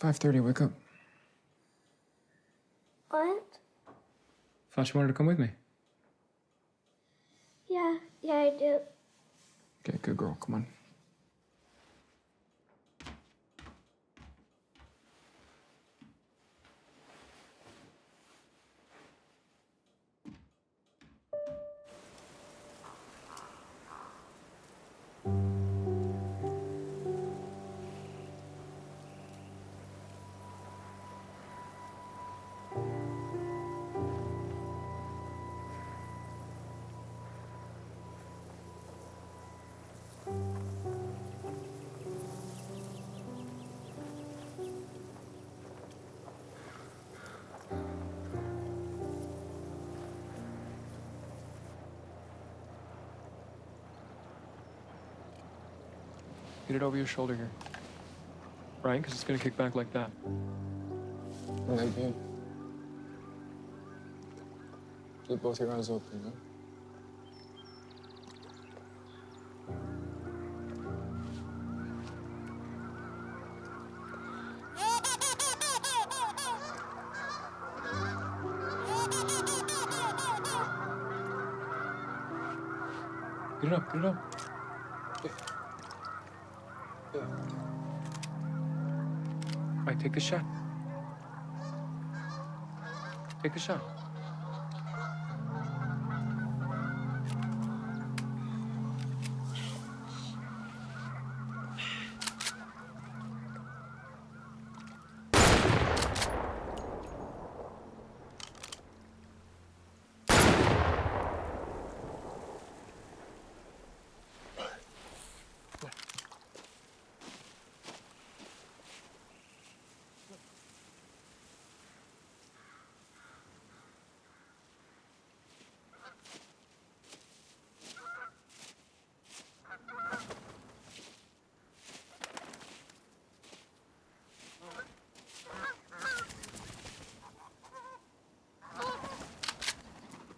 5:30. Wake up. What? Thought you wanted to come with me. Yeah, I do. Okay, good girl. Come on. Get it over your shoulder here. Right? Because it's going to kick back like that. Leg in. Keep both your eyes open, huh? Get it up, get it up. Yeah. Yeah. All right, take the shot. Take the shot.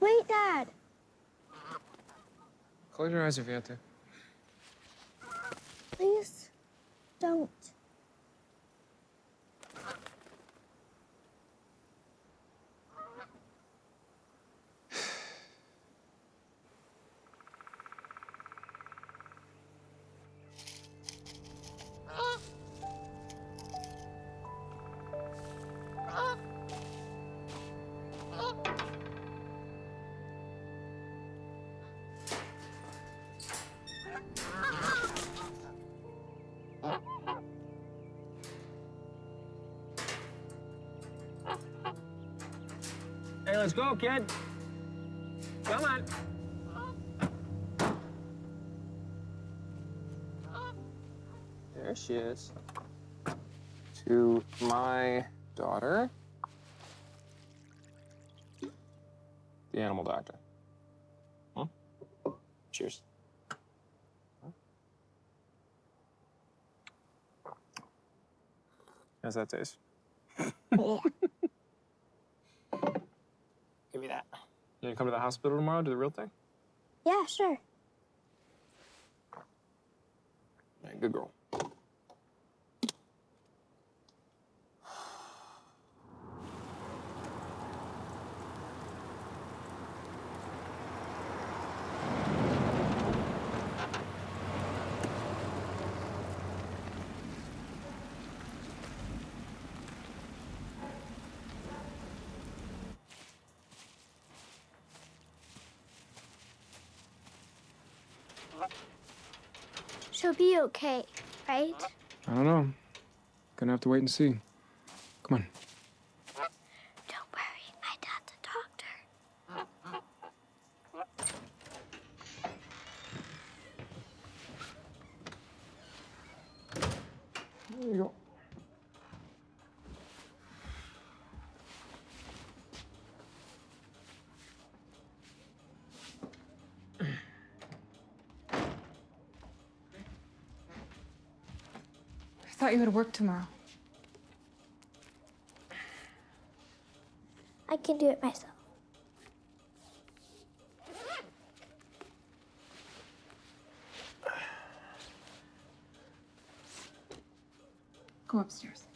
Wait, Dad. Close your eyes if you have to. Please don't. Hey, let's go, kid. Come on. There she is. To my daughter, the animal doctor. Huh? Cheers. How's that taste? Yeah. Give me that. You gonna come to the hospital tomorrow, do the real thing? Yeah, sure. Yeah, good girl. She'll be okay, right? I don't know. Gonna have to wait and see. Come on. Don't worry, my dad's a doctor. There you go. I thought you had work tomorrow. I can do it myself. Go upstairs.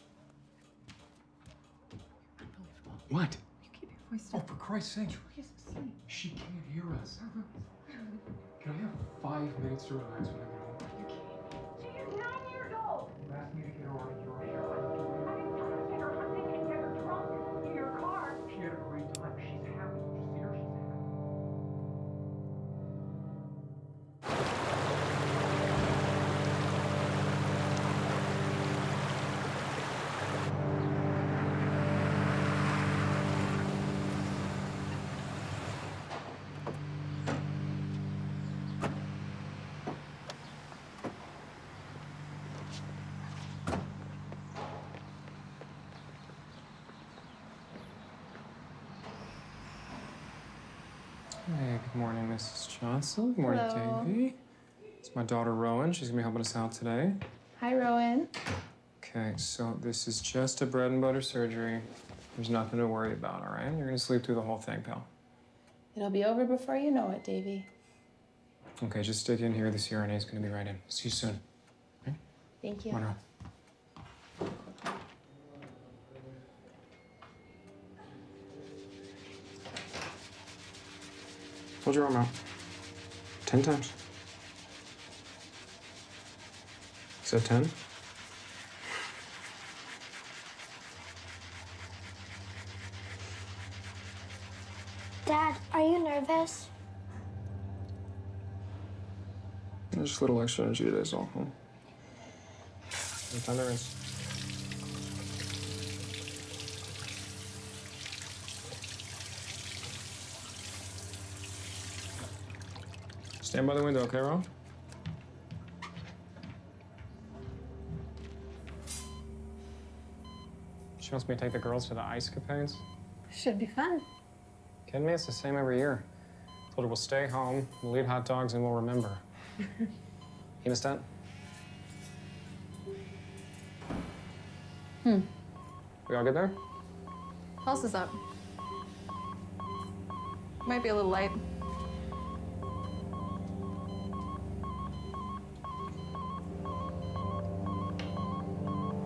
What? You can't hear my Oh, stuff. for Christ's sake. Yes, listen. She can't hear us. Can I have 5 minutes to relax when I get home? You can't. She is 9 years old. You asked me to get her out of your hair. I didn't understand her husband can get her drunk in your car. She had a great time. She's happy. Did you see her? She's happy. Hey, good morning, Mrs. Johnson. Good morning, Hello. Davy. It's my daughter, Rowan. She's gonna be helping us out today. Hi, Rowan. Okay, so this is just a bread and butter surgery. There's nothing to worry about, all right? You're gonna sleep through the whole thing, pal. It'll be over before you know it, Davy. Okay, just stick in here. The CRNA is gonna be right in. See you soon. Thank you. Come on, Rowan. Hold your arm out. 10 times. Is that 10? Dad, are you nervous? Just a little extra energy today is all. Anytime there is. Stand by the window, okay, Ron? She wants me to take the girls to the ice capades. Should be fun. Kidding me? It's the same every year. Told her we'll stay home, we'll eat hot dogs, and we'll remember. You understand? We all good there? Pulse is up. Might be a little light.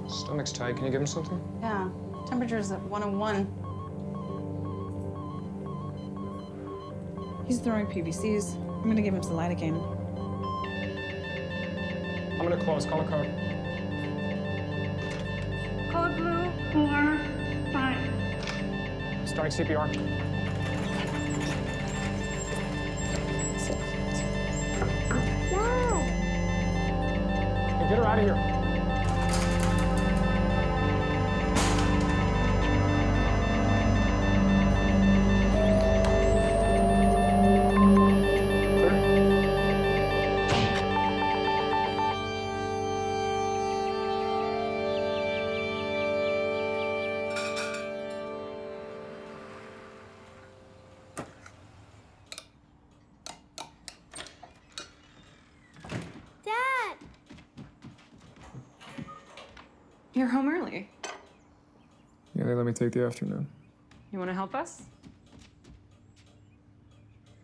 Stomach's tight. Can you give him something? Yeah. Temperature's at 101. He's throwing PVCs. I'm gonna give him some lidocaine. I'm gonna close. Call a code. Code blue 4-5. Starting CPR. Dad! Hey, get her out of here. Dad! You're home early. Yeah, they let me take the afternoon. You wanna help us?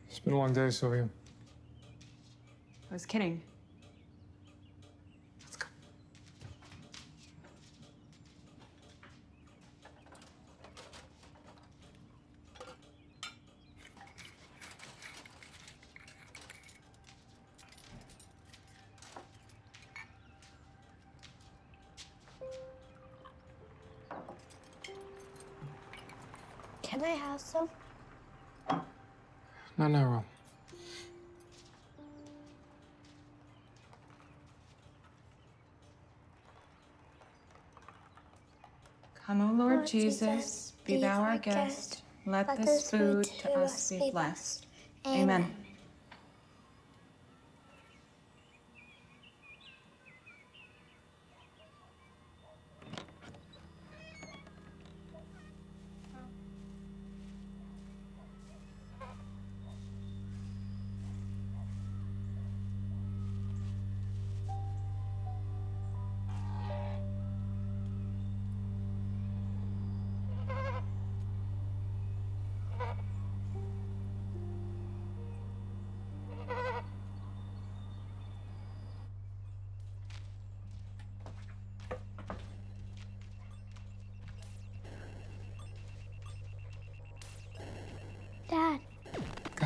It's been a long day, Sylvia. I was kidding. Let's go. Can I have some? Not now, Ron. Come, O Lord Jesus, be thou our guest. Let this food to us be blessed. Amen.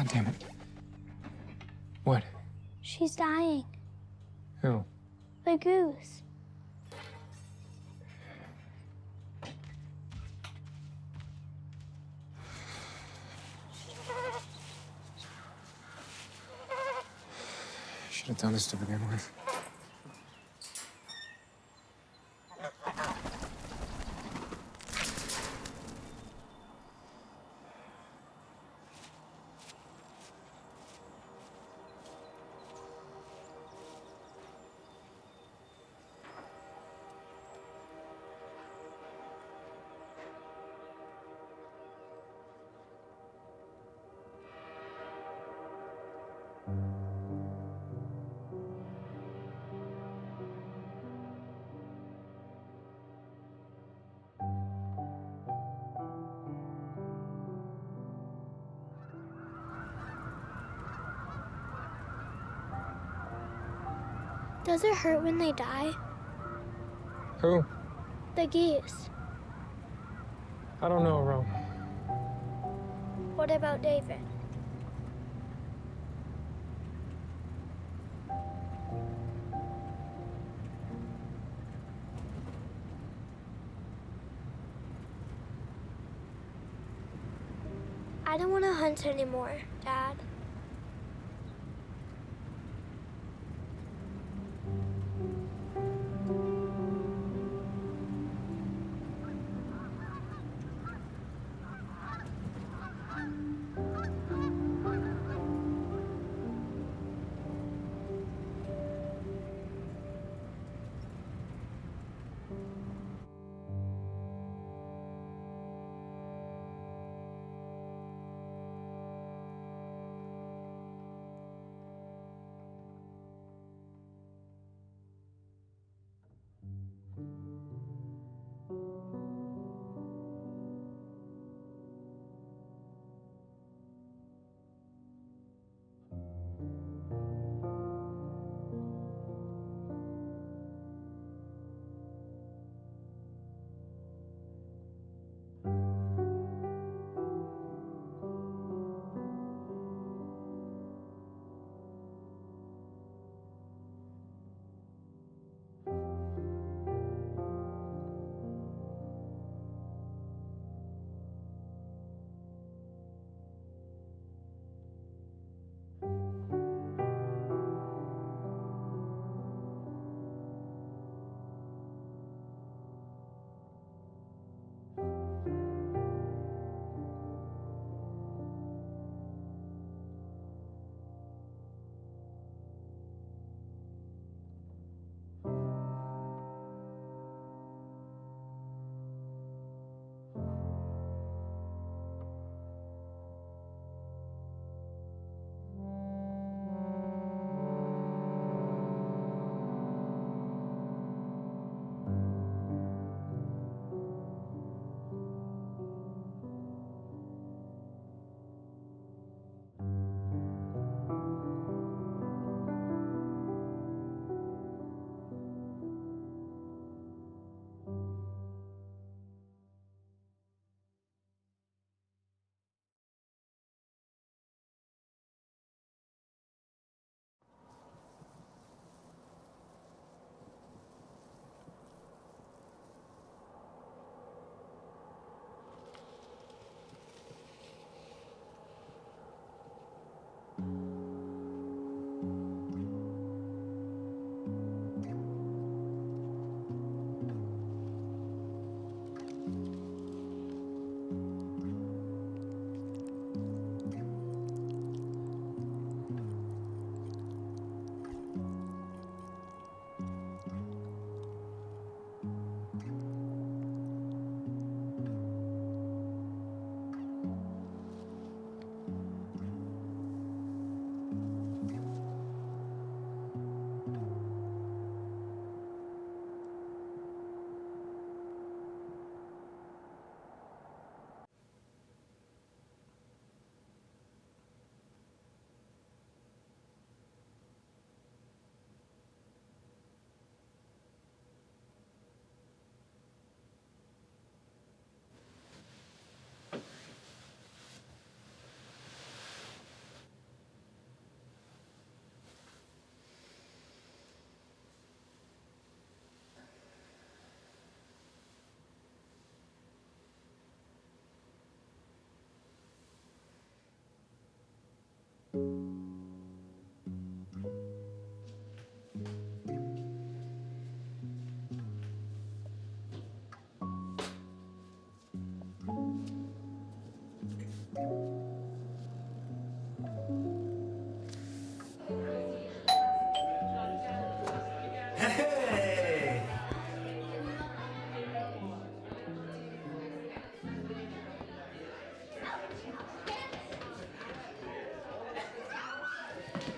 God damn it. What? She's dying. Who? The goose. Should have done this to begin with. Does it hurt when they die? Who? The geese. I don't know, Ro. What about David? I don't want to hunt anymore, Dad.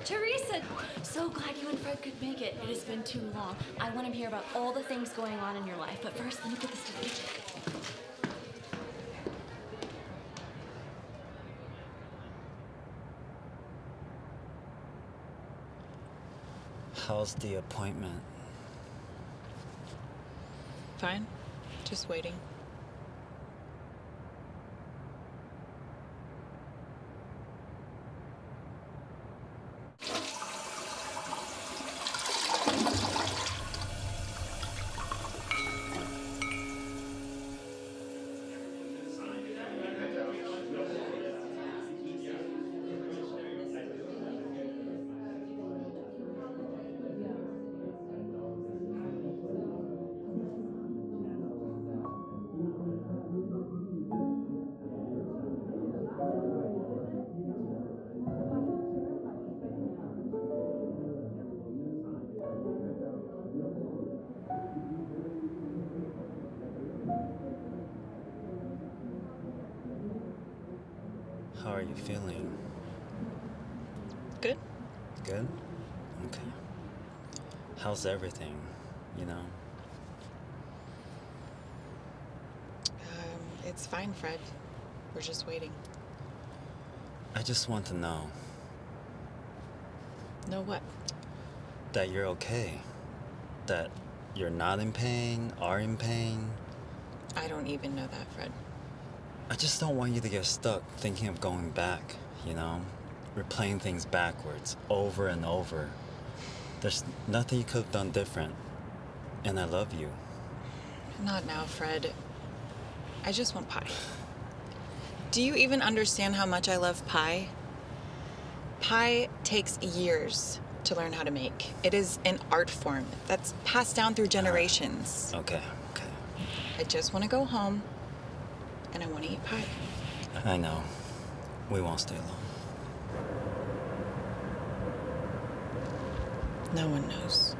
Teresa! So glad you and Fred could make it. It has been too long. I want to hear about all the things going on in your life, but first, let me get this to the kitchen. How's the appointment? Fine. Just waiting. How are you feeling? Good? Good? Okay. How's everything, you know? It's fine, Fred. We're just waiting. I just want to know Know what? that you're okay. That you're not in pain, are in pain. I don't even know that, Fred. I just don't want you to get stuck thinking of going back, you know? Replaying things backwards, over and over. There's nothing you could have done different. And I love you. Not now, Fred. I just want pie. Do you even understand how much I love pie? Pie takes years to learn how to make. It is an art form that's passed down through generations. Okay. I just want to go home, and I want to eat pie. I know. We won't stay long. No one knows.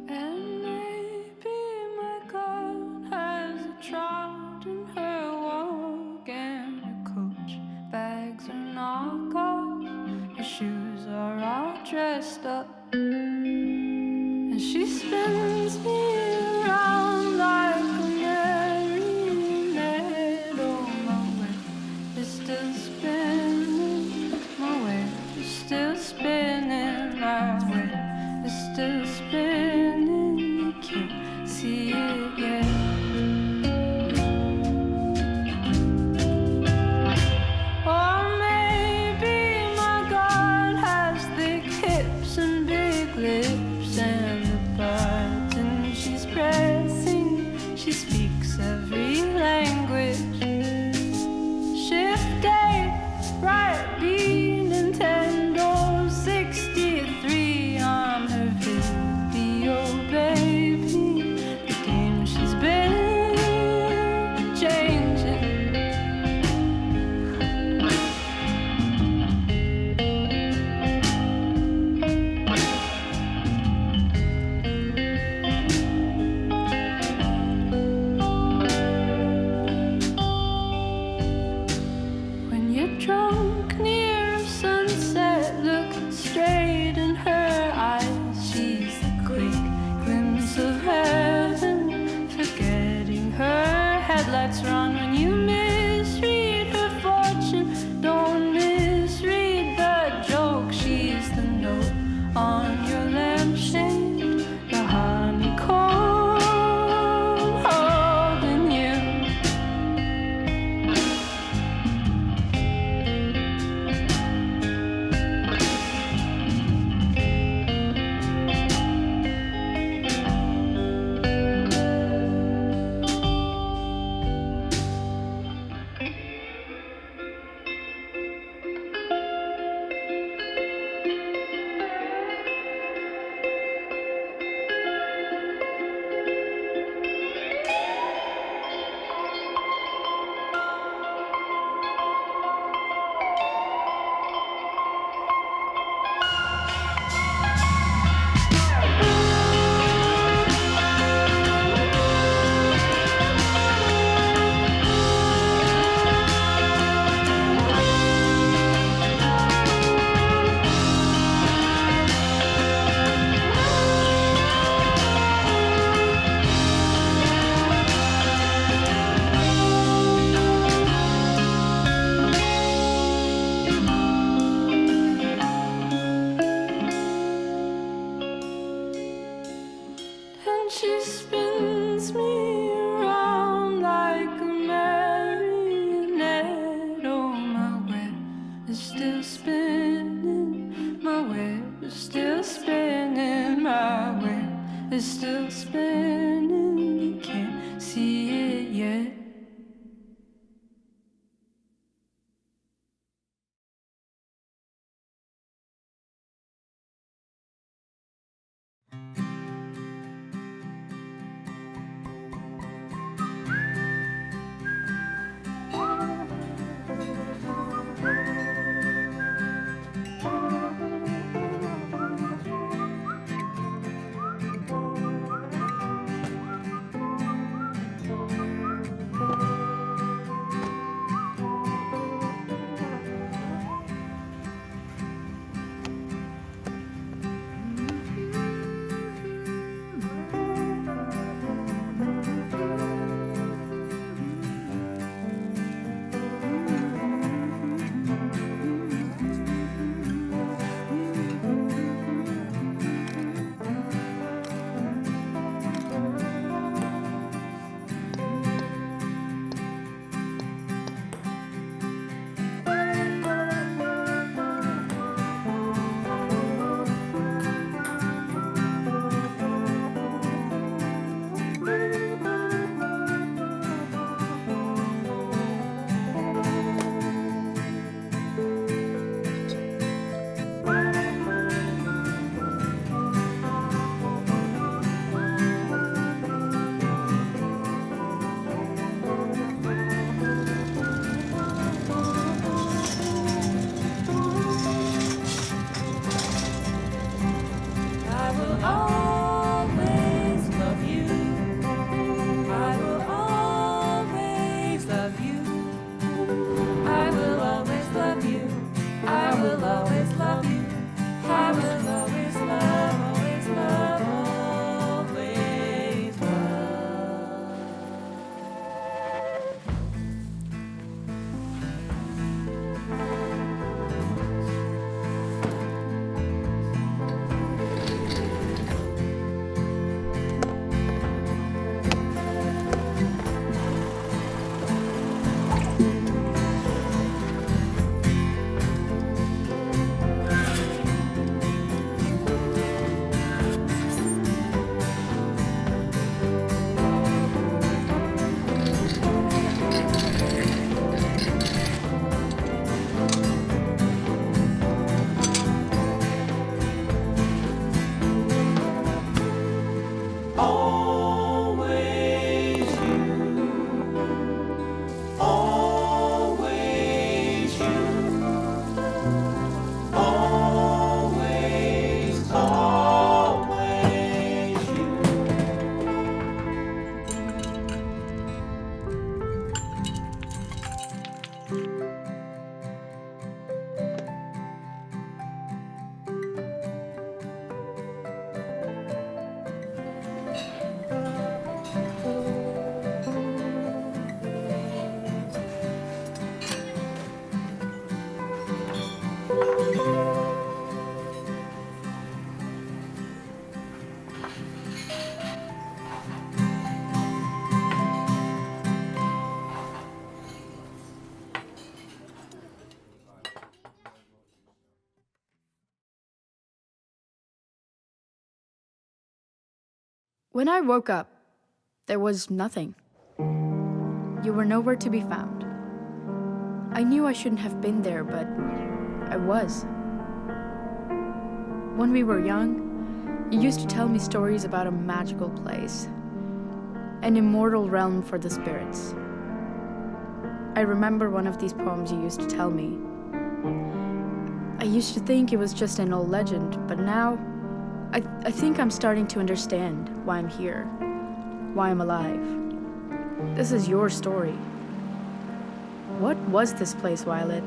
And maybe my God has a trout in her walk, and her coach bags are knockoff, her shoes are all dressed up, and she spins me around like a marionette. Oh, my way is still spinning, my way is still spinning, my way is still spinning, you can't see it yet. Or maybe my God has thick hips and big lips, and the buttons is still spinning. You can't see it yet. When I woke up, there was nothing. You were nowhere to be found. I knew I shouldn't have been there, but I was. When we were young, you used to tell me stories about a magical place, an immortal realm for the spirits. I remember one of these poems you used to tell me. I used to think it was just an old legend, but now I think I'm starting to understand why I'm here, why I'm alive. This is your story. What was this place, Violet?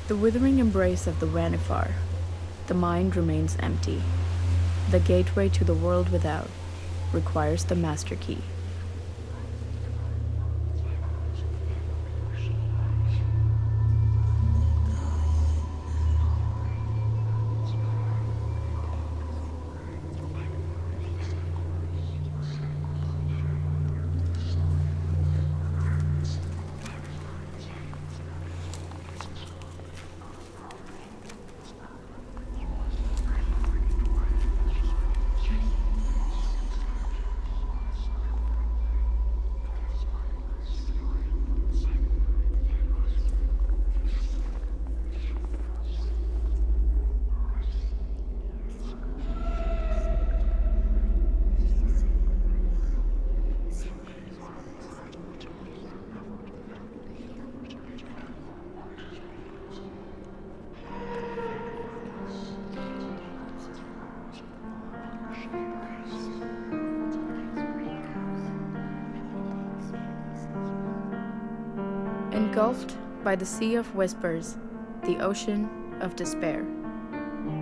The withering embrace of the Vanifar, the mind remains empty. The gateway to the world without requires the master key. Engulfed by the sea of whispers, the ocean of despair,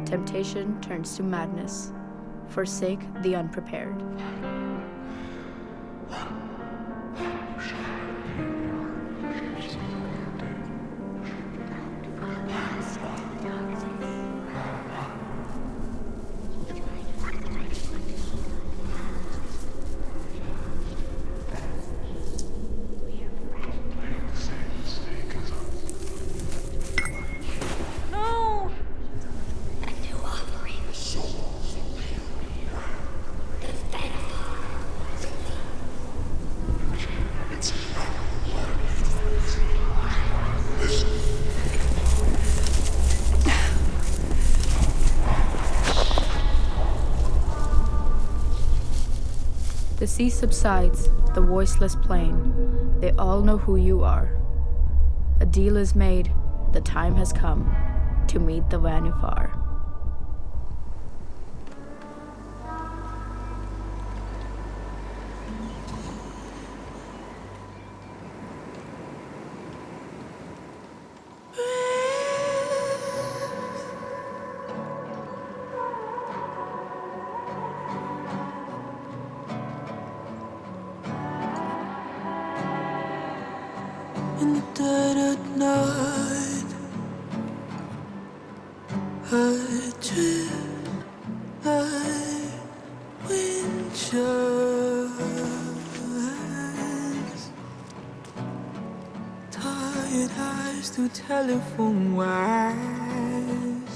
temptation turns to madness. Forsake the unprepared. The sea subsides, the voiceless plain. They all know who you are. A deal is made, the time has come to meet the Vanifar. In the dead of night, I drift like wind chimes. Tired eyes through telephone wires,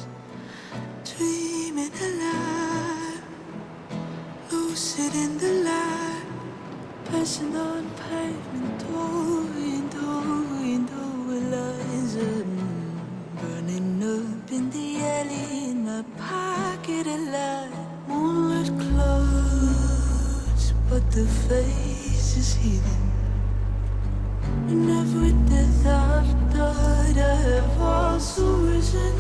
dreaming alive, lucid in the light, passing on pavement, lines burning up in the alley in my pocket alive. Moonlit clouds, but the face is hidden. In every death I've died, I have also risen.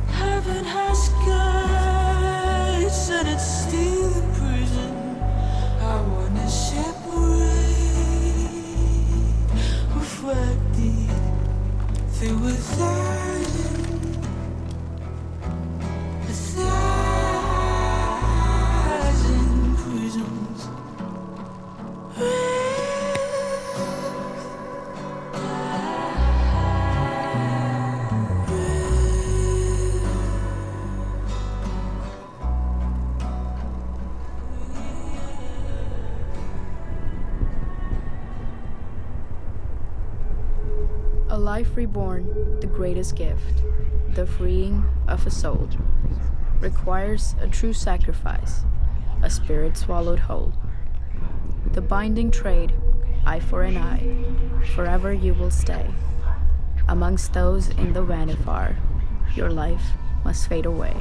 Heaven has skies, and it's still a prison. I wanna separate, reflected through a thousand prisons. A life reborn, the greatest gift, the freeing of a soul, requires a true sacrifice, a spirit swallowed whole. The binding trade, eye for an eye, forever you will stay. Amongst those in the Vanifar, your life must fade away.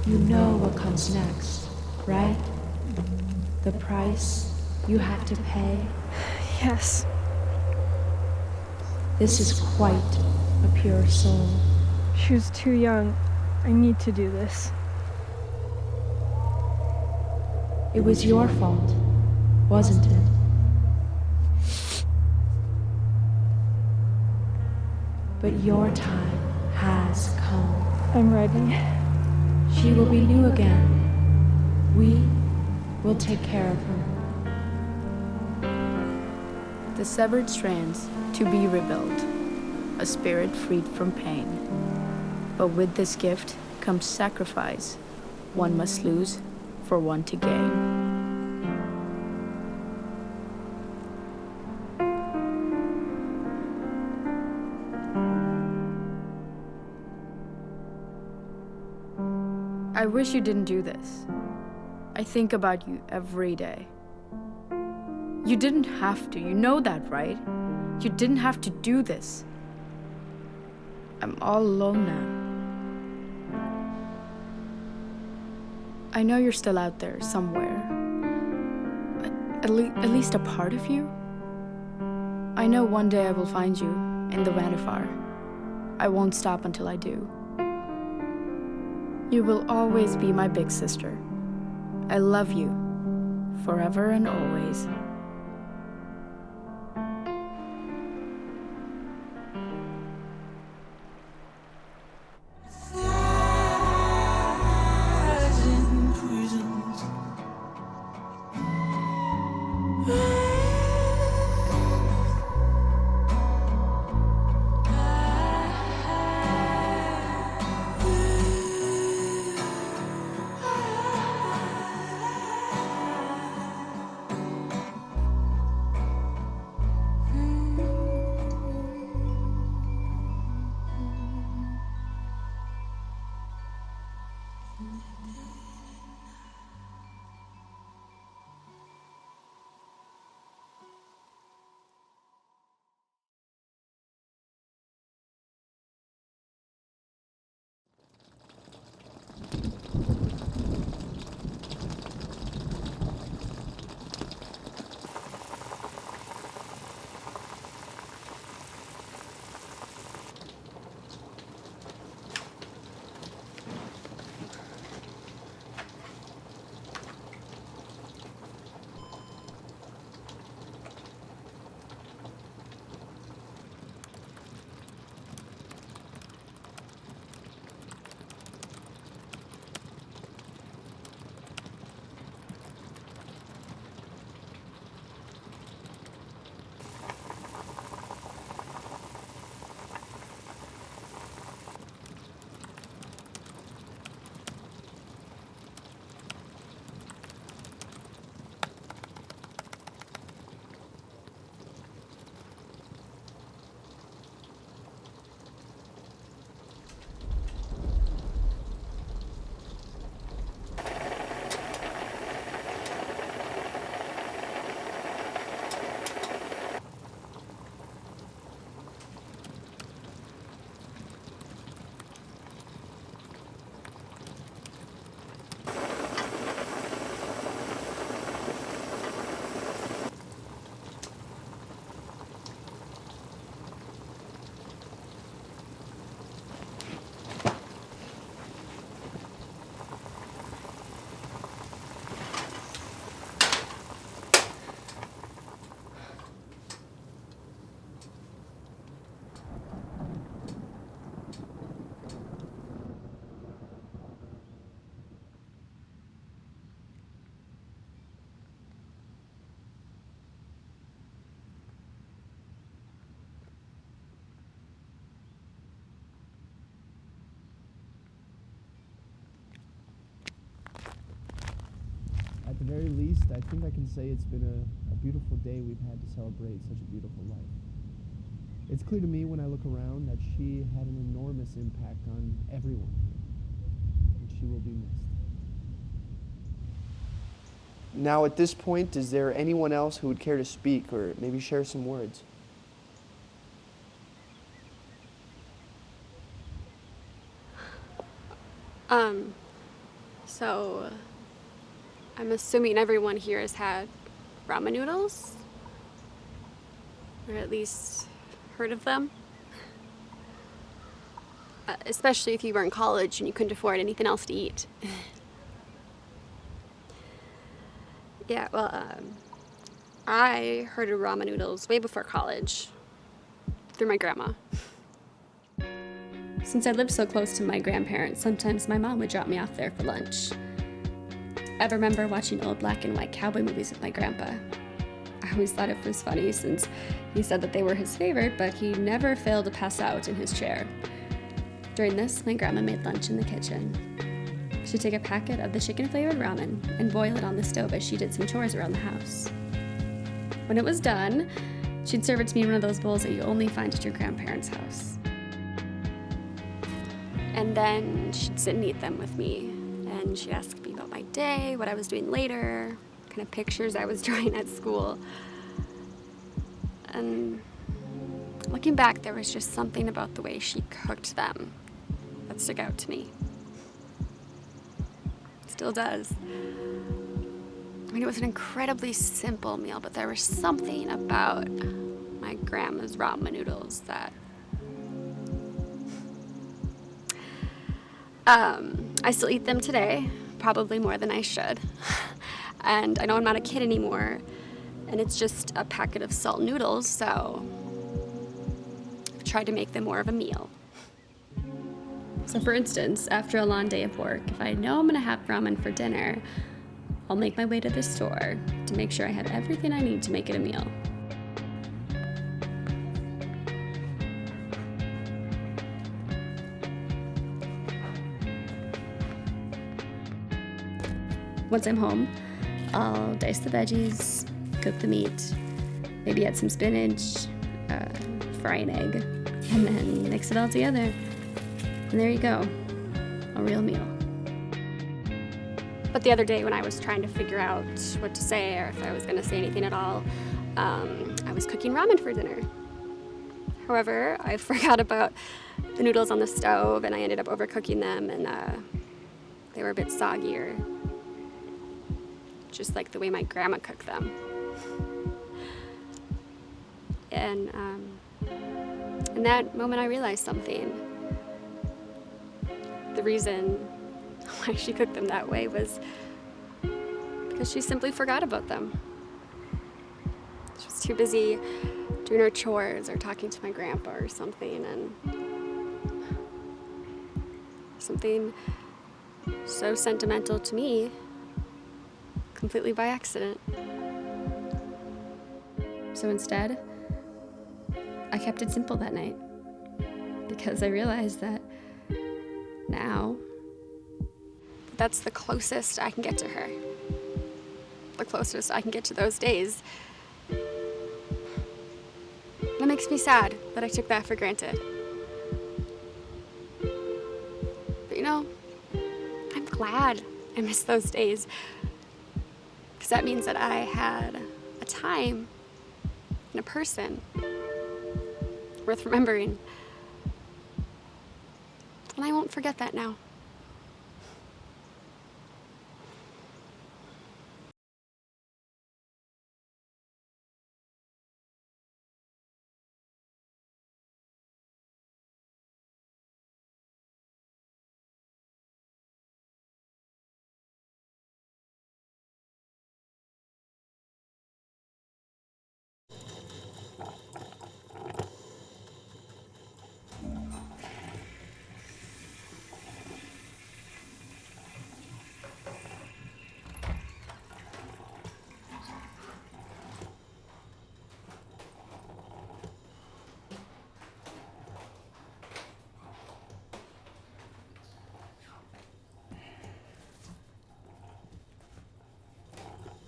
You know what comes next, right? The price you had to pay. Yes. This is quite a pure soul. She was too young. I need to do this. It was your fault, wasn't it? but your time has come. I'm ready. She will be new again. We will take care of her. The severed strands to be rebuilt, a spirit freed from pain. But with this gift comes sacrifice. One must lose for one to gain. I wish you didn't do this. I think about you every day. You didn't have to, you know that, right? You didn't have to do this. I'm all alone now. I know you're still out there somewhere. At least a part of you. I know one day I will find you in the Vanifar. I won't stop until I do. You will always be my big sister. I love you, forever and always. At the very least, I think I can say it's been a beautiful day we've had to celebrate such a beautiful life. It's clear to me when I look around that she had an enormous impact on everyone here, and she will be missed. Now, at this point, is there anyone else who would care to speak or maybe share some words? So I'm assuming everyone here has had ramen noodles? Or at least heard of them? Especially if you were in college and you couldn't afford anything else to eat. Yeah, well, I heard of ramen noodles way before college through my grandma. Since I lived so close to my grandparents, sometimes my mom would drop me off there for lunch. I remember watching old black and white cowboy movies with my grandpa. I always thought it was funny since he said that they were his favorite, but he never failed to pass out in his chair. During this, my grandma made lunch in the kitchen. She'd take a packet of the chicken-flavored ramen and boil it on the stove as she did some chores around the house. When it was done, she'd serve it to me in one of those bowls that you only find at your grandparents' house. And then she'd sit and eat them with me, and she'd ask me about my day, what I was doing later, kind of pictures I was drawing at school. And looking back, there was just something about the way she cooked them that stuck out to me. Still does. I mean, it was an incredibly simple meal, but there was something about my grandma's ramen noodles that I still eat them today, probably more than I should. And I know I'm not a kid anymore, and it's just a packet of salt noodles, so I've tried to make them more of a meal. So for instance, after a long day of work, if I know I'm gonna have ramen for dinner, I'll make my way to the store to make sure I have everything I need to make it a meal. Once I'm home, I'll dice the veggies, cook the meat, maybe add some spinach, fry an egg, and then mix it all together. And there you go, a real meal. But the other day when I was trying to figure out what to say or if I was gonna say anything at all, I was cooking ramen for dinner. However, I forgot about the noodles on the stove and I ended up overcooking them and they were a bit soggier. Just like the way my grandma cooked them. And in that moment I realized something. The reason why she cooked them that way was because she simply forgot about them. She was too busy doing her chores or talking to my grandpa or something, and something so sentimental to me completely by accident. So instead, I kept it simple that night because I realized that now that's the closest I can get to her. The closest I can get to those days. It makes me sad that I took that for granted. But you know, I'm glad I miss those days. Because that means that I had a time and a person worth remembering. And I won't forget that now.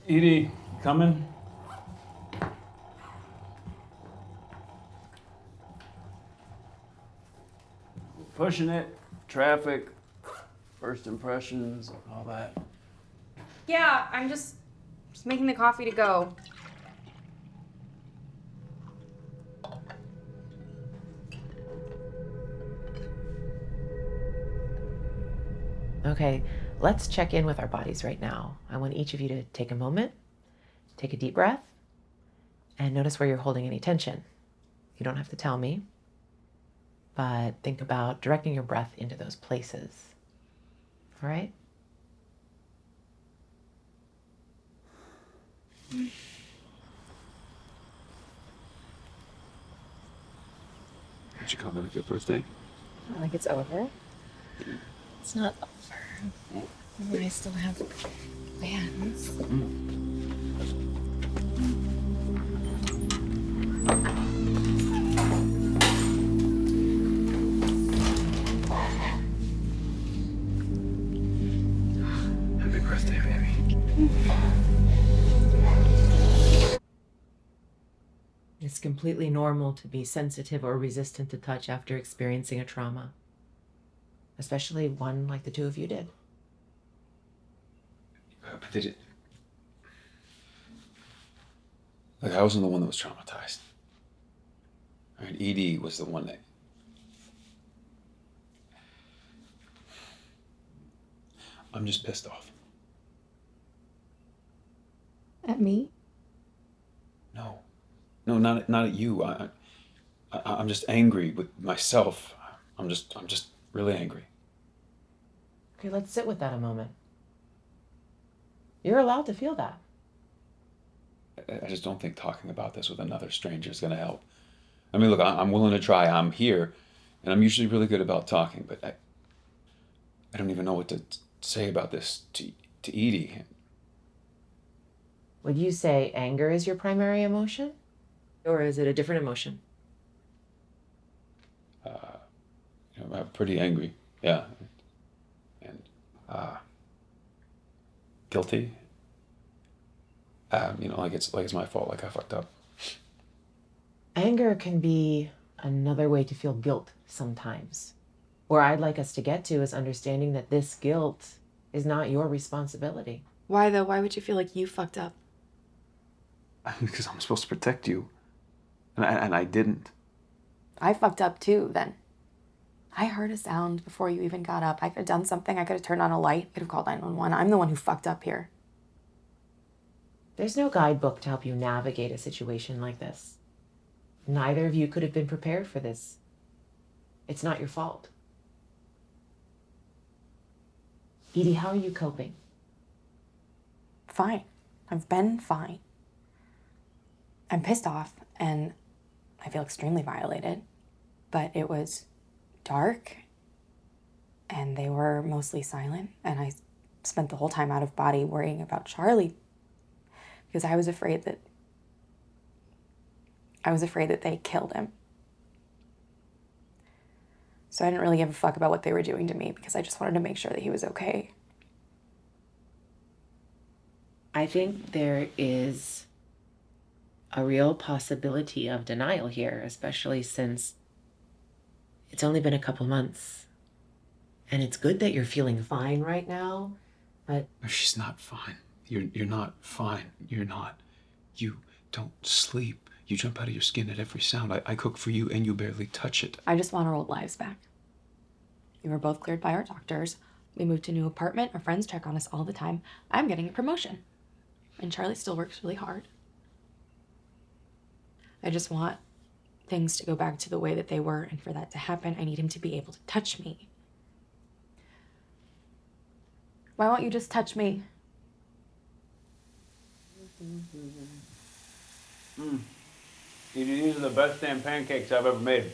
Edie, coming? Pushing it, traffic, first impressions, all that. Yeah, I'm just making the coffee to go. Okay, let's check in with our bodies right now. I want each of you to take a moment, take a deep breath, and notice where you're holding any tension. You don't have to tell me, but think about directing your breath into those places. All right? Did you call it a good birthday? Like it's over? It's not over. I still have plans. Happy birthday, baby. It's completely normal to be sensitive or resistant to touch after experiencing a trauma, especially one like the two of you did. But did it? Like, I wasn't the one that was traumatized. I mean, Edie was the one that. I'm just pissed off. At me? No, not at you. I'm just angry with myself. I'm just really angry. Okay, let's sit with that a moment. You're allowed to feel that. I just don't think talking about this with another stranger is going to help. I mean, look, I'm willing to try. I'm here, and I'm usually really good about talking, but I don't even know what to say about this to Edie. Would you say anger is your primary emotion? Or is it a different emotion? I'm pretty angry, yeah, and guilty. Like it's my fault. Like I fucked up. Anger can be another way to feel guilt sometimes. Where I'd like us to get to is understanding that this guilt is not your responsibility. Why though? Why would you feel like you fucked up? Because I'm supposed to protect you, and I didn't. I fucked up too then. I heard a sound before you even got up. I could have done something. I could have turned on a light. Could have called 911. I'm the one who fucked up here. There's no guidebook to help you navigate a situation like this. Neither of you could have been prepared for this. It's not your fault. Edie, how are you coping? Fine. I've been fine. I'm pissed off and I feel extremely violated, but it was dark and they were mostly silent, and I spent the whole time out of body worrying about Charlie because I was afraid that they killed him. So I didn't really give a fuck about what they were doing to me because I just wanted to make sure that he was okay. I think there is a real possibility of denial here, especially since it's only been a couple months. And it's good that you're feeling fine right now, but... She's not fine. You're not fine. You're not. You don't sleep. You jump out of your skin at every sound. I cook for you and you barely touch it. I just want our old lives back. We were both cleared by our doctors. We moved to a new apartment. Our friends check on us all the time. I'm getting a promotion. And Charlie still works really hard. I just want things to go back to the way that they were, and for that to happen, I need him to be able to touch me. Why won't you just touch me? These are the best damn pancakes I've ever made.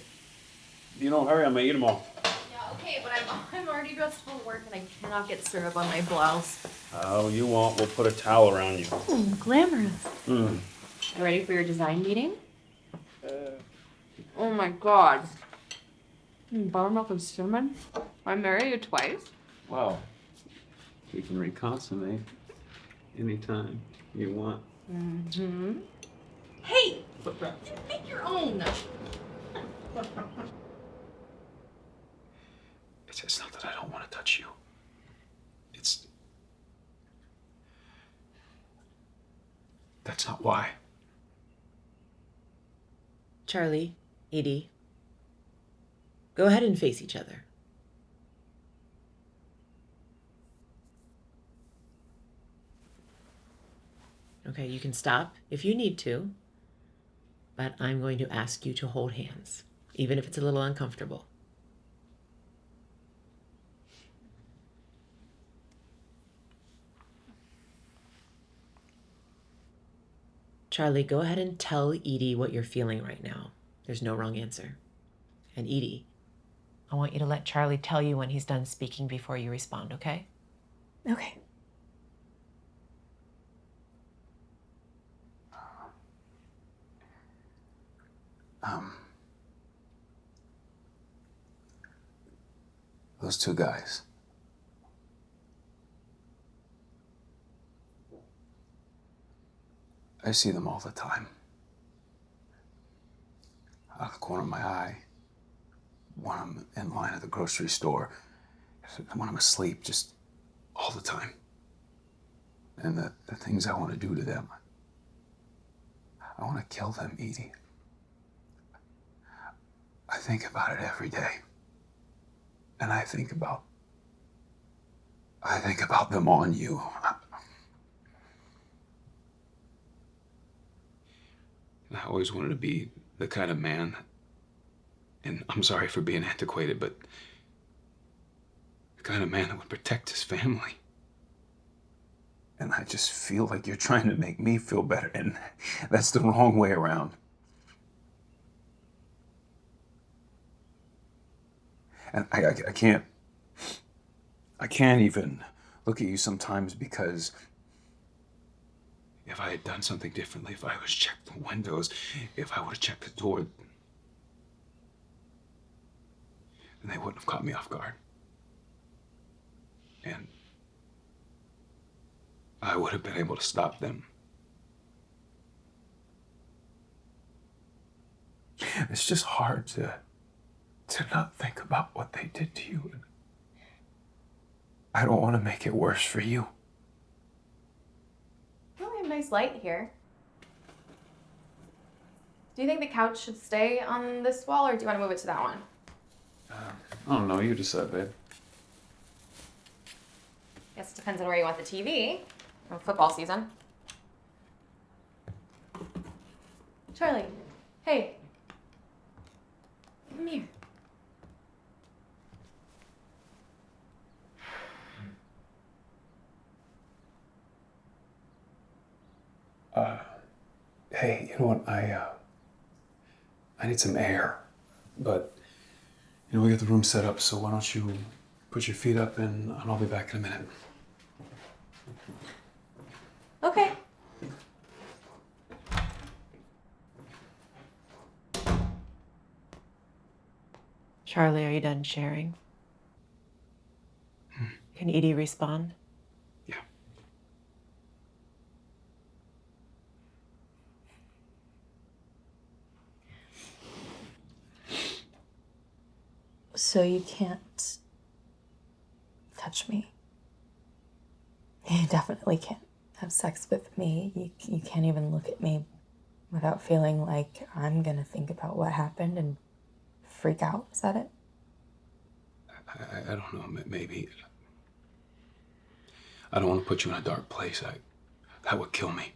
You don't hurry, I'm gonna eat them all. Yeah, okay, but I'm already dressed for work and I cannot get syrup on my blouse. Oh, you won't. We'll put a towel around you. Glamorous. You ready for your design meeting? Oh my god. Buttermilk and cinnamon? I marry you twice? Well, we can reconsummate anytime you want. Mm-hmm. Hey! Make your own! It's not that I don't want to touch you. That's not why. Charlie, Edie, go ahead and face each other. Okay, you can stop if you need to, but I'm going to ask you to hold hands, even if it's a little uncomfortable. Charlie, go ahead and tell Edie what you're feeling right now. There's no wrong answer. And Edie, I want you to let Charlie tell you when he's done speaking before you respond, okay? Okay. Those two guys. I see them all the time. Out of the corner of my eye. When I'm in line at the grocery store. When I'm asleep, just all the time. And the things I want to do to them. I want to kill them, Edie. I think about it every day. And I think about them on you. And I always wanted to be the kind of man, and I'm sorry for being antiquated, but the kind of man that would protect his family. And I just feel like you're trying to make me feel better, and that's the wrong way around. And I can't even look at you sometimes because if I had done something differently, if I was checked the windows, if I would have checked the door, then they wouldn't have caught me off guard. And I would have been able to stop them. It's just hard to not think about what they did to you. I don't want to make it worse for you. Oh, we have a nice light here. Do you think the couch should stay on this wall, or do you want to move it to that one? I don't know, you decide, babe. Guess it depends on where you want the TV. Or football season. Charlie, hey. Come here. Hey, you know what? I need some air, but we got the room set up, so why don't you put your feet up and I'll be back in a minute. Okay. Charlie, are you done sharing? Can Edie respond? So you can't touch me. You definitely can't have sex with me. You can't even look at me without feeling like I'm gonna think about what happened and freak out. Is that it? I don't know, maybe. I don't want to put you in a dark place. That would kill me.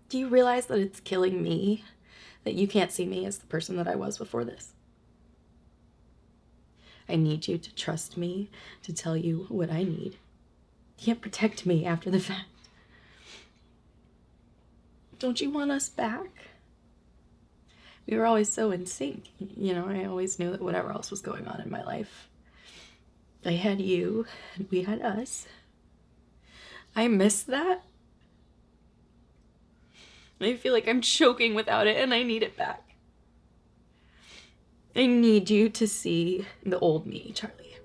Do you realize that it's killing me? That you can't see me as the person that I was before this? I need you to trust me, to tell you what I need. You can't protect me after the fact. Don't you want us back? We were always so in sync. I always knew that whatever else was going on in my life, I had you, and we had us. I miss that. I feel like I'm choking without it, and I need it back. I need you to see the old me, Charlie.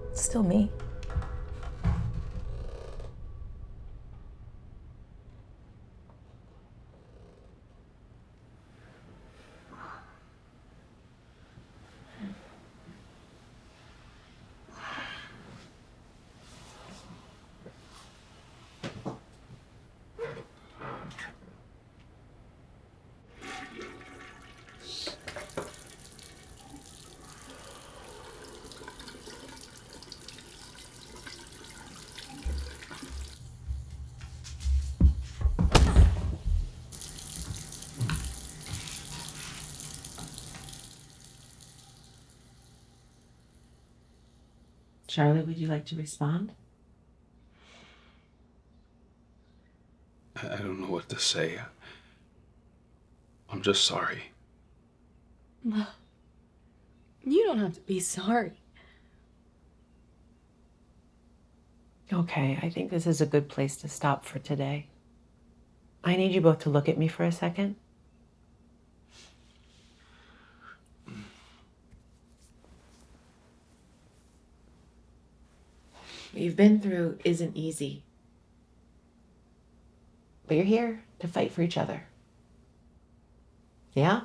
It's still me. Charlie, would you like to respond? I don't know what to say. I'm just sorry. You don't have to be sorry. Okay, I think this is a good place to stop for today. I need you both to look at me for a second. What you've been through isn't easy. But you're here to fight for each other. Yeah?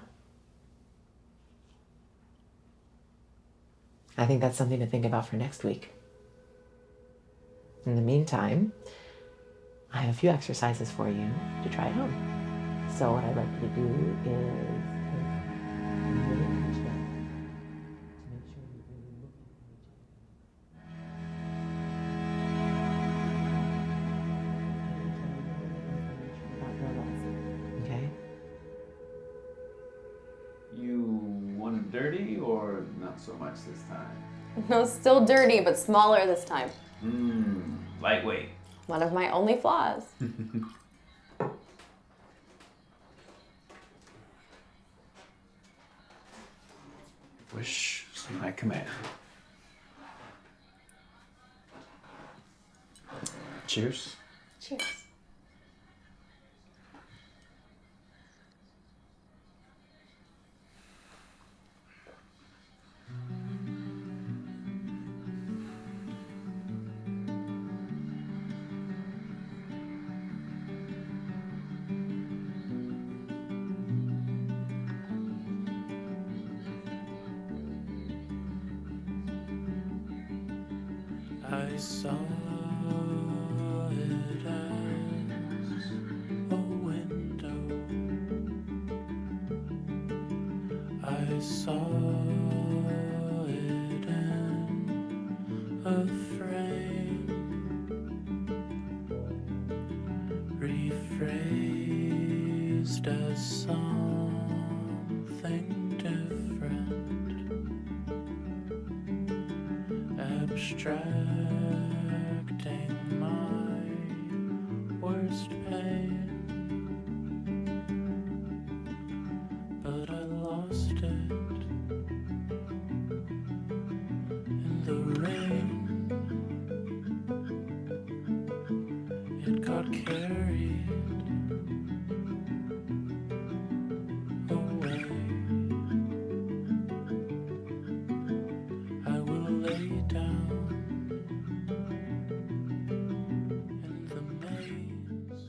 I think that's something to think about for next week. In the meantime, I have a few exercises for you to try at home. So what I'd like you to do is take a really deep breath to make sure you're really looking at each other. Okay? You want it dirty or not so much this time? No, still dirty, but smaller this time. Lightweight. One of my only flaws. Wish is my command. Cheers. Cheers. I saw it as a window. I saw it in a frame, rephrased as something different, abstracting my worst pain. But I lost it in the rain. It got carried away. I will lay down in the maze.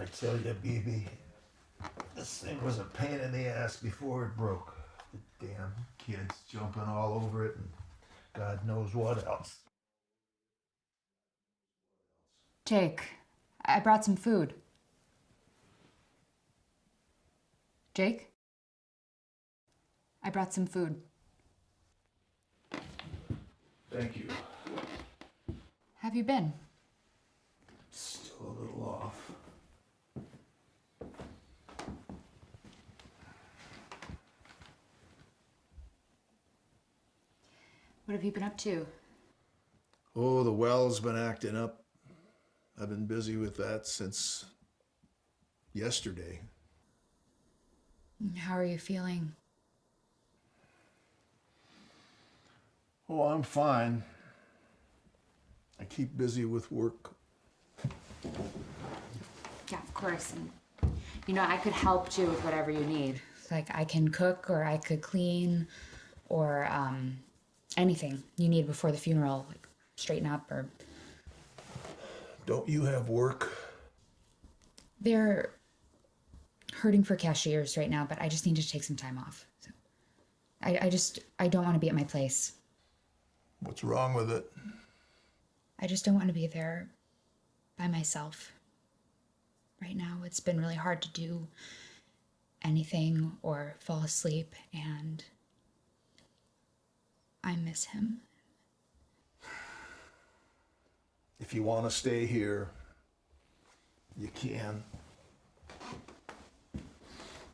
I tell you, BB, this thing was a pain in the ass before it broke. The damn kids jumping all over it and God knows what else. Jake, I brought some food. Jake? I brought some food. Thank you. Have you been? Still a little off. What have you been up to? Oh, the well's been acting up. I've been busy with that since yesterday. How are you feeling? Oh, I'm fine. I keep busy with work. Yeah, of course. And you know, I could help you with whatever you need. Like I can cook or I could clean or anything you need before the funeral, like straighten up or. Don't you have work? They're hurting for cashiers right now, but I just need to take some time off. So I don't want to be at my place. What's wrong with it? I just don't want to be there by myself. Right now, it's been really hard to do anything or fall asleep, and I miss him. If you want to stay here, you can.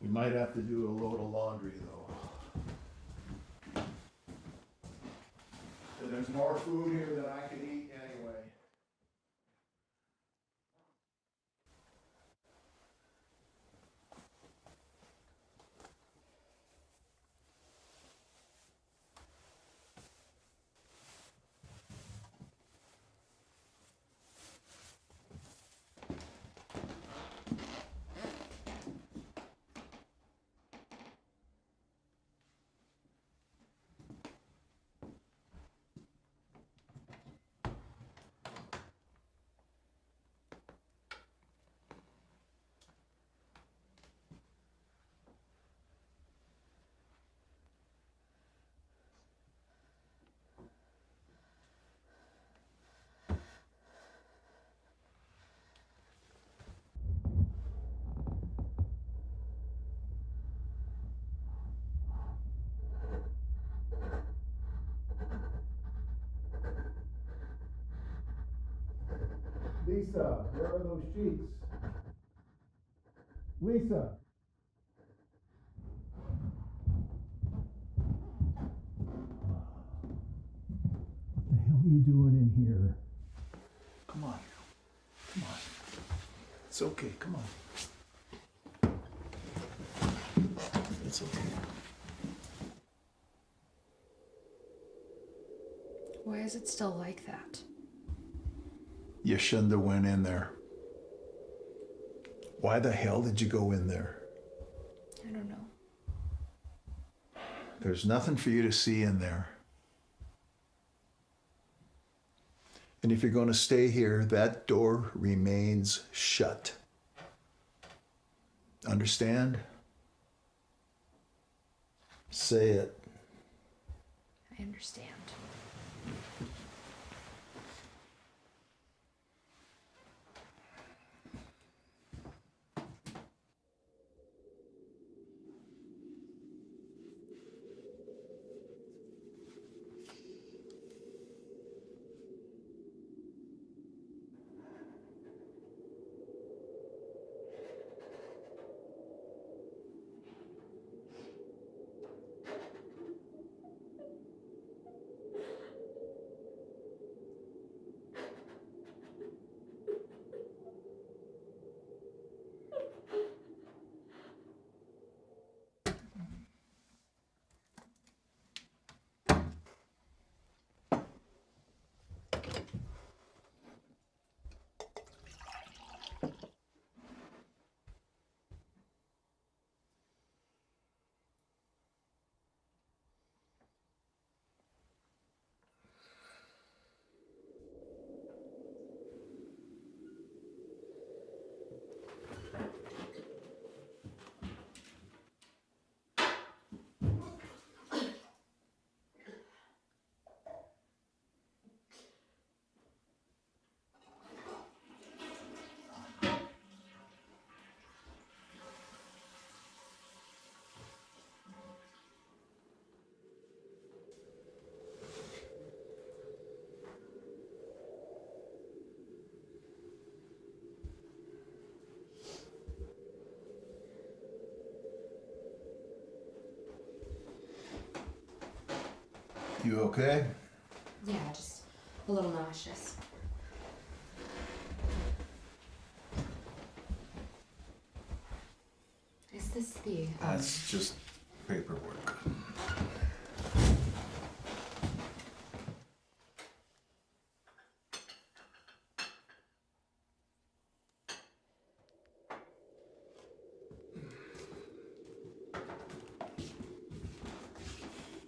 We might have to do a load of laundry, though. And there's more food here than I can eat anyway. Lisa, where are those sheets? Lisa. What the hell are you doing in here? Come on. Come on. It's okay. Come on. It's okay. Why is it still like that? You shouldn't have went in there. Why the hell did you go in there? I don't know. There's nothing for you to see in there. And if you're going to stay here, that door remains shut. Understand? Say it. I understand. You okay? Yeah, just a little nauseous. Is this the... That's just paperwork.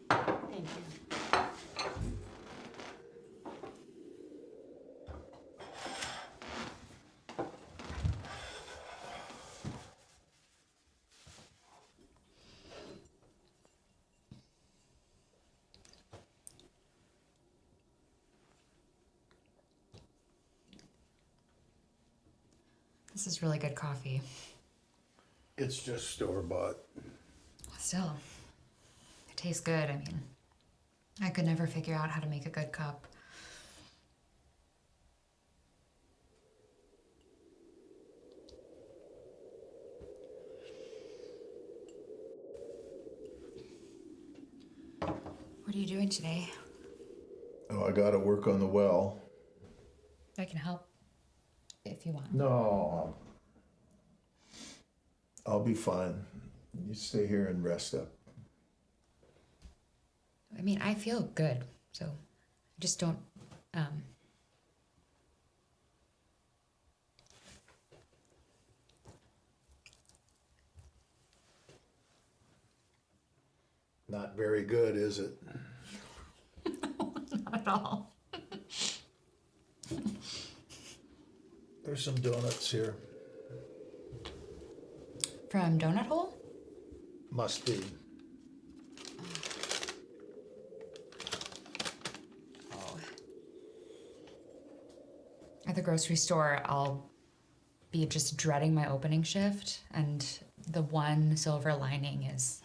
Thank you. This is really good coffee. It's just store-bought. Still, it tastes good. I mean, I could never figure out how to make a good cup. What are you doing today? Oh, I gotta work on the well. I can help if you want. No. I'll be fine. You stay here and rest up. I mean, I feel good, so I just don't, Not very good, is it? Not at all. There's some donuts here. From Donut Hole? Must be. At the grocery store, I'll be just dreading my opening shift, and the one silver lining is,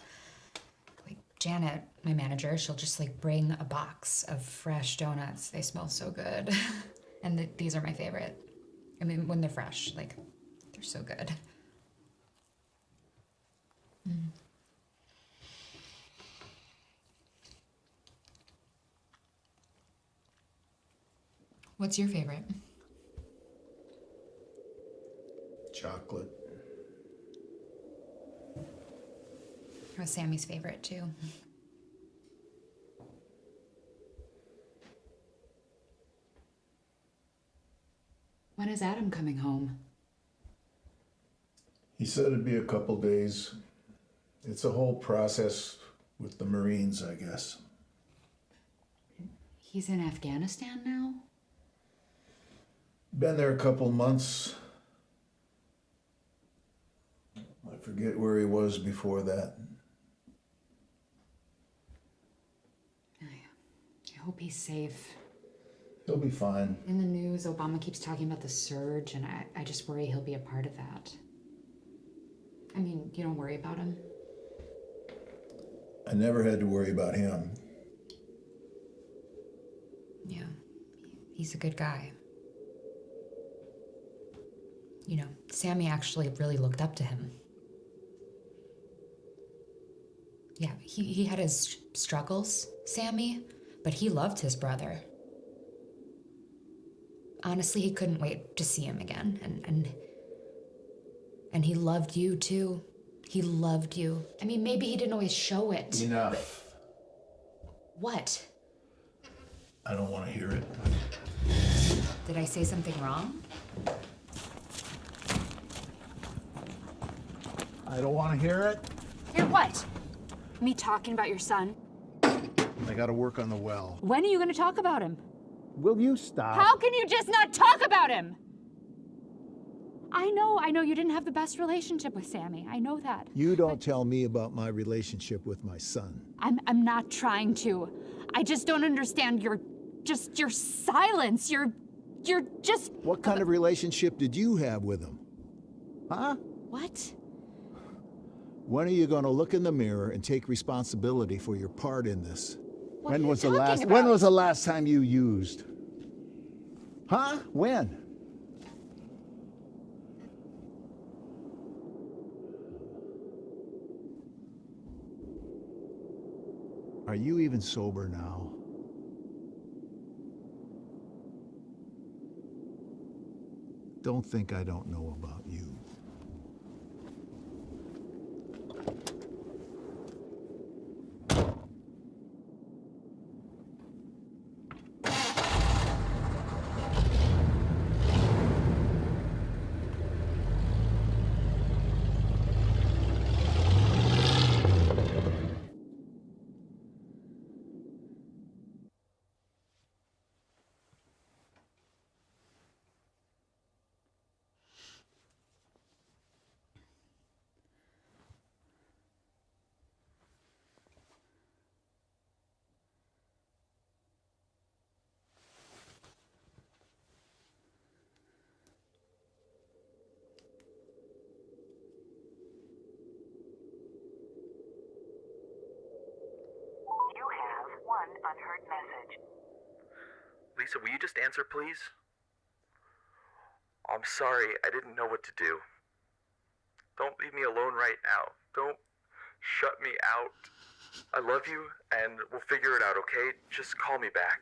like, Janet, my manager, she'll just like bring a box of fresh donuts. They smell so good. And these are my favorite. I mean, when they're fresh, like, they're so good. Mm. What's your favorite? Chocolate. It was Sammy's favorite, too. When is Adam coming home? He said it'd be a couple days. It's a whole process with the Marines, I guess. He's in Afghanistan now? Been there a couple months. I forget where he was before that. I hope he's safe. He'll be fine. In the news, Obama keeps talking about the surge, and I just worry he'll be a part of that. I mean, you don't worry about him? I never had to worry about him. Yeah, he's a good guy. You know, Sammy actually really looked up to him. Yeah, he had his struggles, Sammy, but he loved his brother. Honestly, he couldn't wait to see him again, and he loved you too. He loved you. I mean, maybe he didn't always show it. Enough. What? I don't want to hear it. Did I say something wrong? I don't want to hear it. Hear what? Me talking about your son? I gotta work on the well. When are you gonna talk about him? Will you stop? How can you just not talk about him? I know you didn't have the best relationship with Sammy. I know that. You don't tell me about my relationship with my son. I'm not trying to. I just don't understand your silence. You're just... What kind of relationship did you have with him? Huh? What? When are you gonna look in the mirror and take responsibility for your part in this? What When are you was the talking last about? when was the last time you used? Huh? When? Are you even sober now? Don't think I don't know about you. One unheard message. Lisa, will you just answer, please? I'm sorry, I didn't know what to do. Don't leave me alone right now. Don't shut me out. I love you, and we'll figure it out, okay? Just call me back.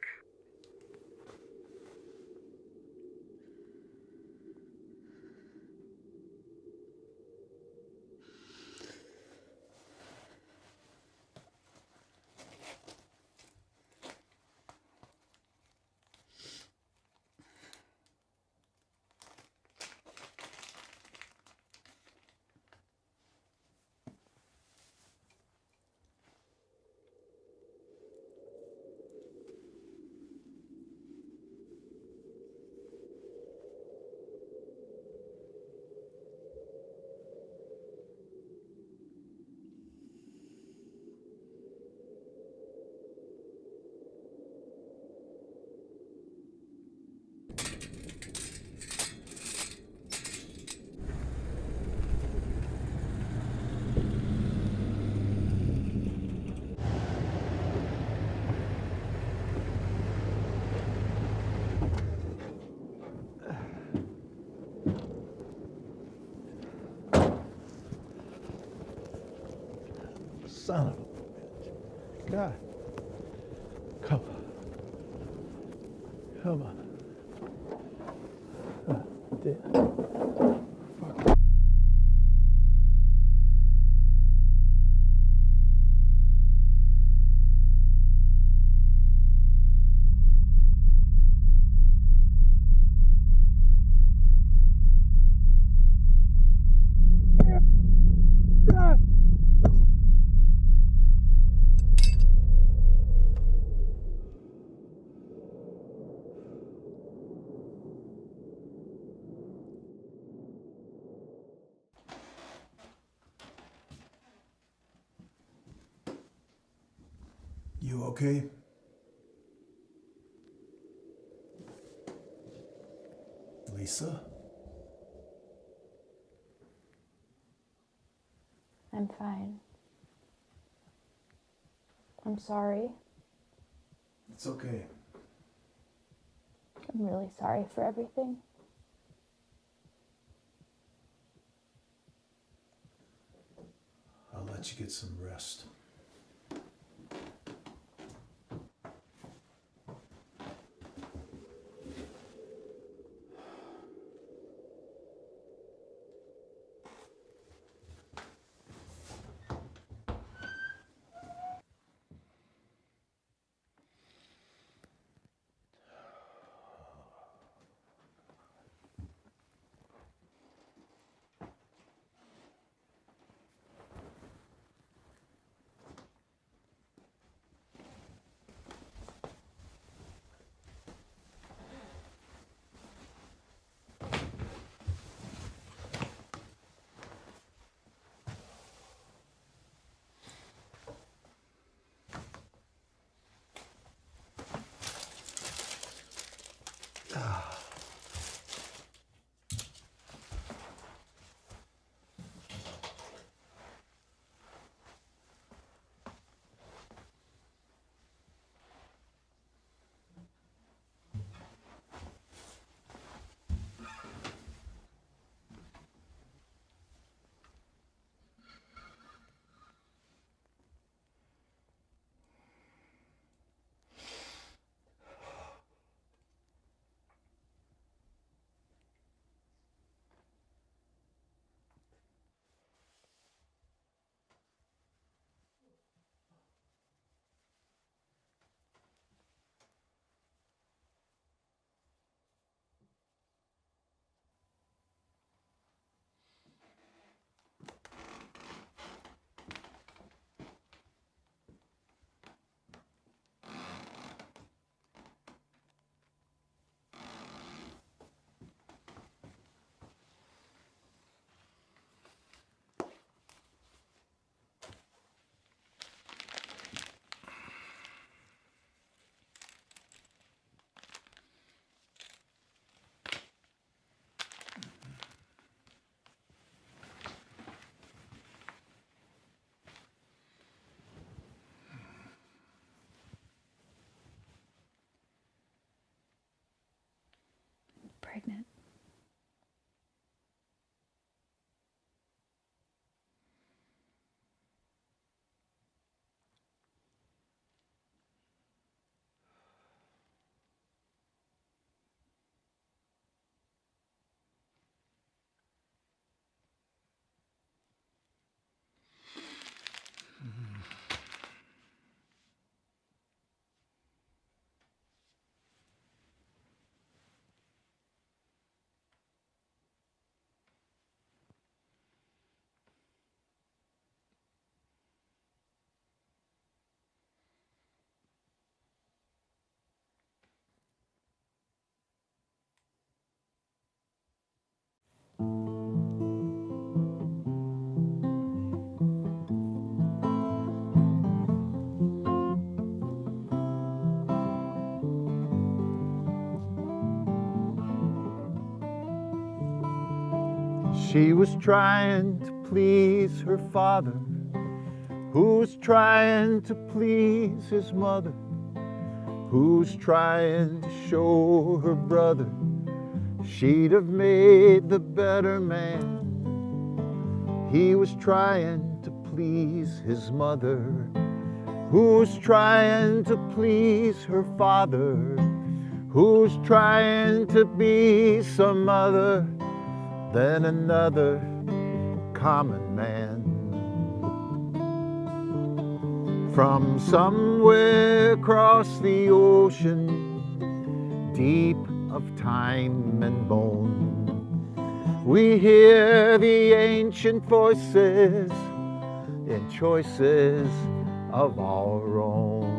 Son of a bitch. God. Come on. Come on. Damn. Fuck. God. You okay? Lisa? I'm fine. I'm sorry. It's okay. I'm really sorry for everything. I'll let you get some rest. pregnant. She was trying to please her father, who was trying to please his mother, who's trying to show her brother she'd have made the better man. He was trying to please his mother, who's trying to please her father, who's trying to be some other than another common man. From somewhere across the ocean, deep of time and bone, we hear the ancient voices in choices of our own.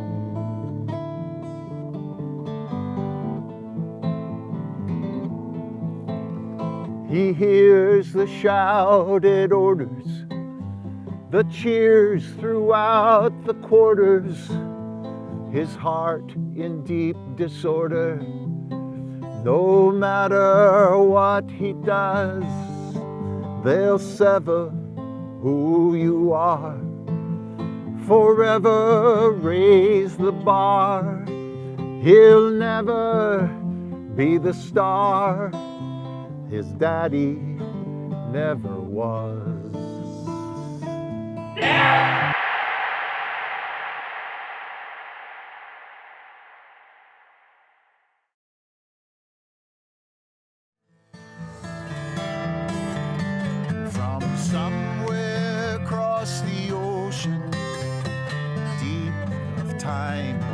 He hears the shouted orders, the cheers throughout the quarters, his heart in deep disorder. No matter what he does, they'll sever who you are, forever raise the bar. He'll never be the star his daddy never was. From somewhere across the ocean, deep of time